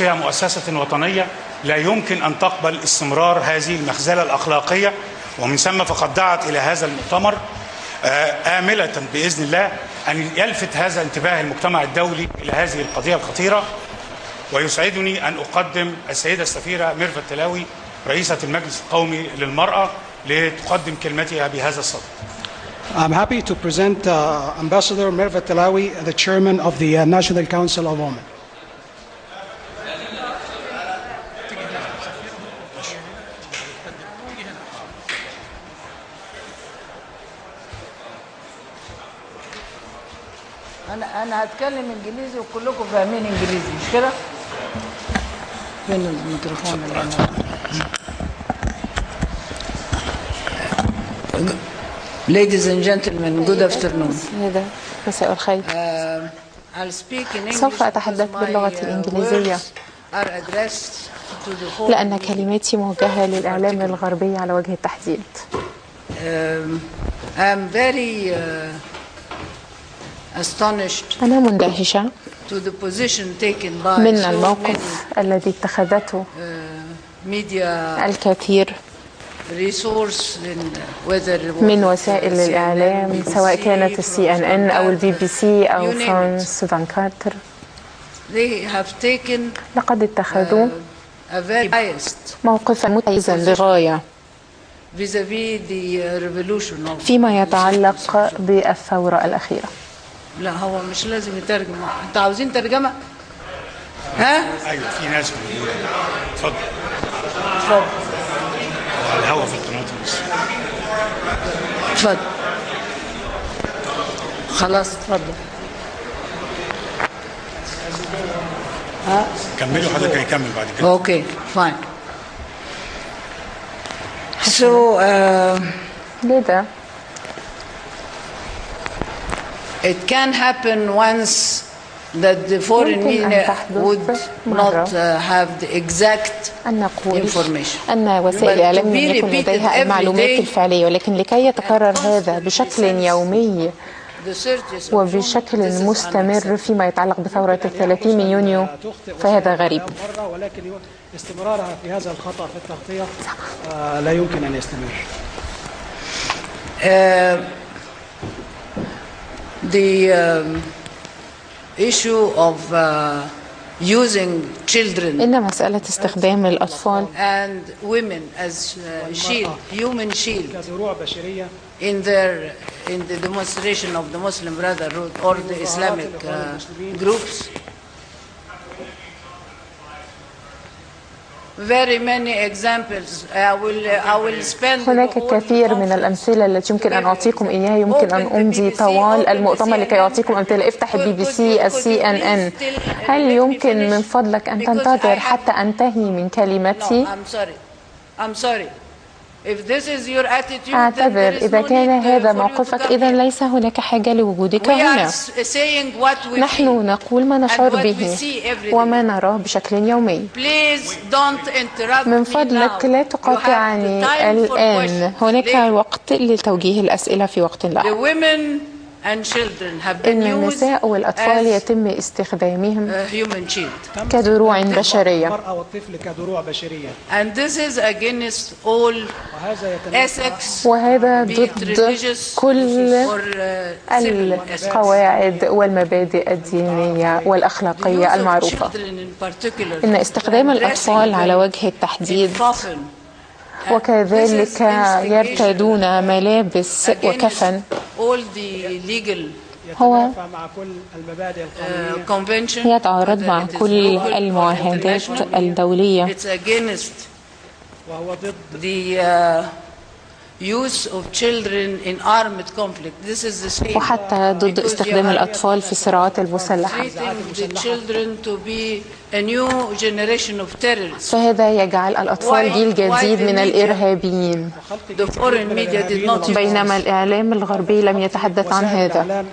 بوصفها مؤسسة وطنية لا يمكن أن تقبل استمرار هذه المخزلة الأخلاقية، ومن ثم فقد دعت إلى هذا المؤتمر آملة بإذن الله أن يلفت هذا انتباه المجتمع الدولي إلى هذه القضية الخطيرة. ويسعدني أن أقدم السيدة السفيرة ميرفت تلاوي رئيسة المجلس القومي للمرأة لتقدم كلمتها بهذا الصدد. I'm happy to present Ambassador Mervet Talawi, the chairman of the National Council of Women. أنا هتكلم إنجليزي وكلكم فاهمين إنجليزي، مش كده؟ فين الميكروفون اللي أنا؟ Ladies and gentlemen, good afternoon. مساء الخير. سوف أتحدث باللغة الإنجليزية لأن كلماتي موجهة للإعلام الغربي على وجه التحديد. أنا مندهشة من الموقف الذي اتخذته الكثير من وسائل الإعلام، سواء كانت CNN أو BBC أو فرانس 24. لقد اتخذوا موقفا متميزا للغاية فيما يتعلق بالثورة الأخيرة. لا هو مش لازم يترجم. انتوا عاوزين ترجمة؟ ها؟ ايوه في ناس موجودة. اتفضل. اتفضل. الهوا في القناة بس. اتفضل. خلاص اتفضل. ها؟ كملوا حضرتك هيكمل بعد كده. اوكي فاين. لذا it can happen once that the foreign media would not have the exact information. أن وسائل الإعلام لم يكن لديها المعلومات الفعلية، ولكن لكي يتكرر هذا بشكل يومي وبشكل مستمر فيما يتعلق بثورة 30 من يونيو فهذا غريب. ولكن استمرارها في هذا الخطأ في التغطية لا يمكن أن يستمر. The issue of using children إن مسألة استخدام الأطفال and women as human shield كدروع بشرية in the demonstration of the Muslim Brotherhood or the Islamic groups. Very many examples. I will spend. هناك الكثير من الأمثلة التي يمكن أن أعطيكم إياها. يمكن أن أمضي طوال المؤتمر لكي أعطيكم أمثلة. افتح BBC CNN. هل يمكن من فضلك أن تنتظر حتى أنتهي من كلمتي؟ I'm sorry. If this is your attitude, أعتذر. إذا كان هذا موقفك إذا ليس هناك حاجة لوجودك هنا. نحن نقول ما نشعر به وما نراه بشكل يومي. من فضلك لا تقاطعني الآن. هناك وقت لتوجيه الأسئلة في وقت لاحق. إن النساء والأطفال يتم استخدامهم كدروع بشرية. وهذا ضد كل القواعد والمبادئ الدينية والأخلاقية المعروفة. إن استخدام الأطفال على وجه التحديد وكذلك يرتدون ملابس وكفن هو يتعارض مع كل المعاهدات الدولية وهو ضد وحتى ضد استخدام الأطفال في الصراعات المسلحة. فهذا يجعل الأطفال جيل جديد من الإرهابيين، بينما الإعلام الغربي لم يتحدث عن هذا.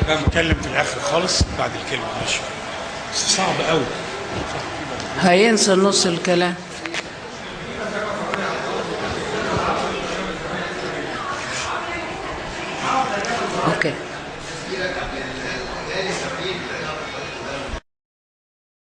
نتكلم في الآخر خالص بعد الكلمة. ماشي صعب قوي. هينسى نص الكلام. Okay.